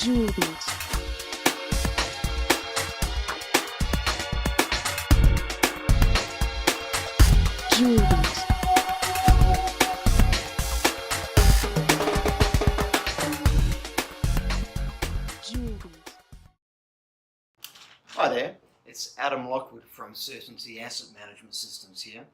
Jewel Beat. Jewel Beat. Jewel Beat. Hi there, it's Adam Lockwood from Certainty Asset Management Systems here.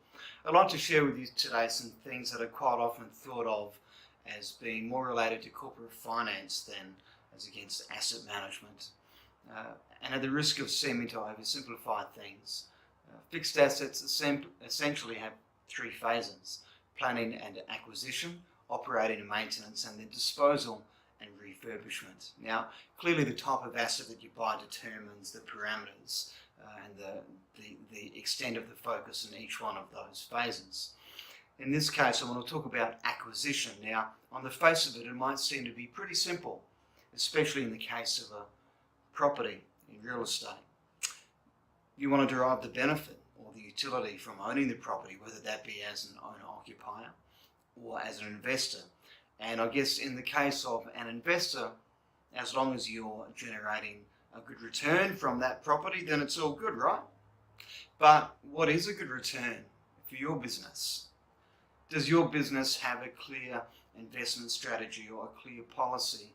I'd like to share with you today some things that are quite often thought of as being more related to corporate finance than as against asset management. And at the risk of seeming to oversimplify things, fixed assets essentially have three phases: planning and acquisition, operating and maintenance, and then disposal and refurbishment. Now, clearly the type of asset that you buy determines the parameters and the extent of the focus in each one of those phases. In this case, I want to talk about acquisition. Now, on the face of it, it might seem to be pretty simple, especially in the case of a property in real estate. You want to derive the benefit or the utility from owning the property, whether that be as an owner-occupier or as an investor. And I guess in the case of an investor, as long as you're generating a good return from that property, then it's all good, right? But what is a good return for your business? Does your business have a clear investment strategy or a clear policy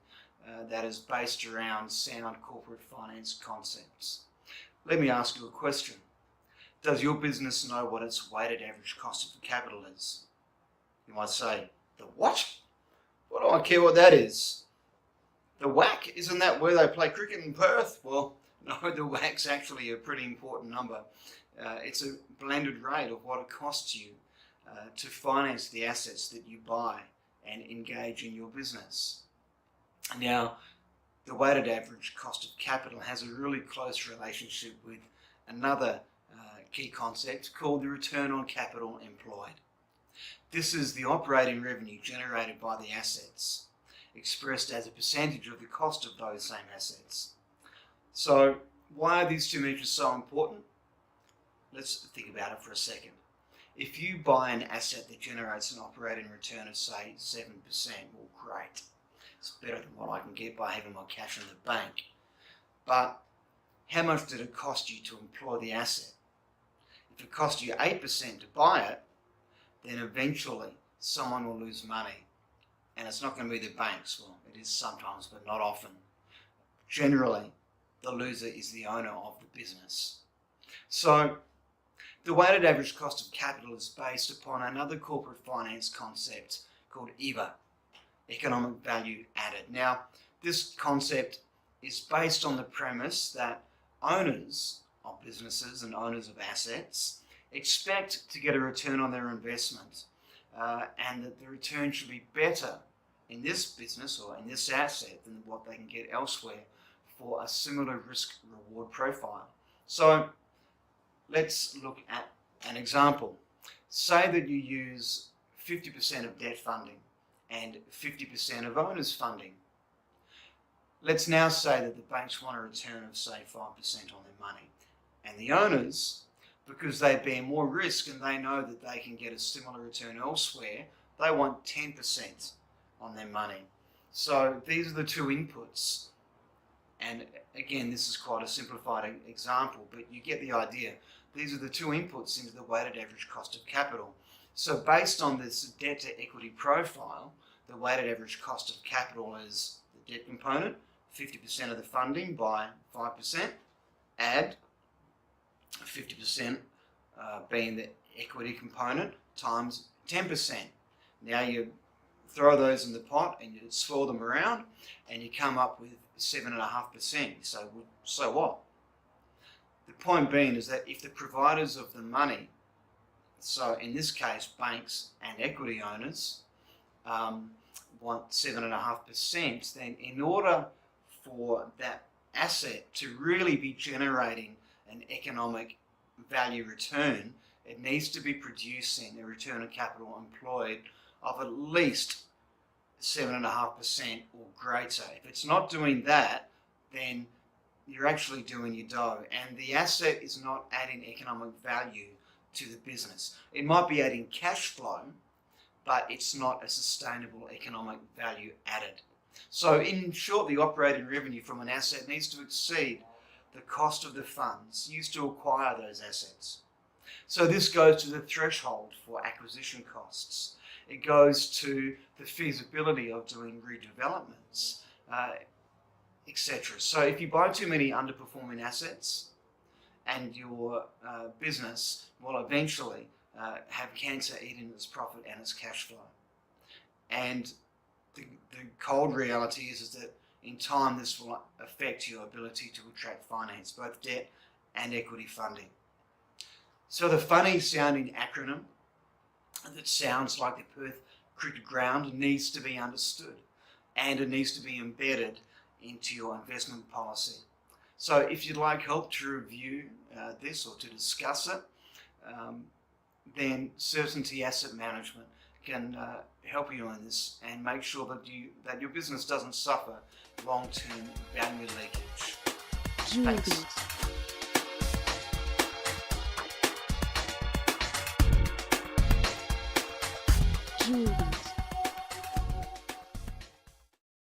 that is based around sound corporate finance concepts? Let me ask you a question. Does your business know what its weighted average cost of capital is? You might say, the what? What do I care what that is? The whack, isn't that where they play cricket in Perth? Well, no, the whack's actually a pretty important number. It's a blended rate of what it costs you to finance the assets that you buy and engage in your business. Now, the weighted average cost of capital has a really close relationship with another key concept called the return on capital employed. This is the operating revenue generated by the assets, expressed as a percentage of the cost of those same assets. So, why are these two measures so important? Let's think about it for a second. If you buy an asset that generates an operating return of, say, 7%, well, great. It's better than what I can get by having my cash in the bank. But how much did it cost you to employ the asset? If it cost you 8% to buy it, then eventually someone will lose money. And it's not going to be the banks. Well, it is sometimes, but not often. Generally, the loser is the owner of the business. So, the weighted average cost of capital is based upon another corporate finance concept called EVA, economic value added. Now, this concept is based on the premise that owners of businesses and owners of assets expect to get a return on their investment and that the return should be better in this business or in this asset than what they can get elsewhere for a similar risk-reward profile. So let's look at an example. Say that you use 50% of debt funding and 50% of owners funding. Let's now say that the banks want a return of, say, 5% on their money. And the owners, because they bear more risk and they know that they can get a similar return elsewhere, they want 10% on their money. So these are the two inputs. And again, this is quite a simplified example, but you get the idea. These are the two inputs into the weighted average cost of capital. So based on this debt to equity profile, the weighted average cost of capital is the debt component, 50% of the funding by 5%, add 50% being the equity component times 10%. Now you throw those in the pot and you swirl them around and you come up with 7.5%. So, so what? The point being is that if the providers of the money, so in this case banks and equity owners, want 7.5%, then in order for that asset to really be generating an economic value return, it needs to be producing a return on capital employed of at least 7.5% or greater. If it's not doing that, then you're actually doing your dough, and the asset is not adding economic value to the business. It might be adding cash flow, but it's not a sustainable economic value added. So in short, the operating revenue from an asset needs to exceed the cost of the funds used to acquire those assets. So this goes to the threshold for acquisition costs. It goes to the feasibility of doing redevelopments, etc. So if you buy too many underperforming assets, and your business will eventually have cancer eating its profit and its cash flow. And the cold reality is that in time this will affect your ability to attract finance, both debt and equity funding. So the funny sounding acronym that sounds like the Perth cricket ground needs to be understood, and it needs to be embedded into your investment policy. So if you'd like help to review this or to discuss it, then Certainty Asset Management can help you on this and make sure that your business doesn't suffer long-term value leakage. Thanks. Jewelries.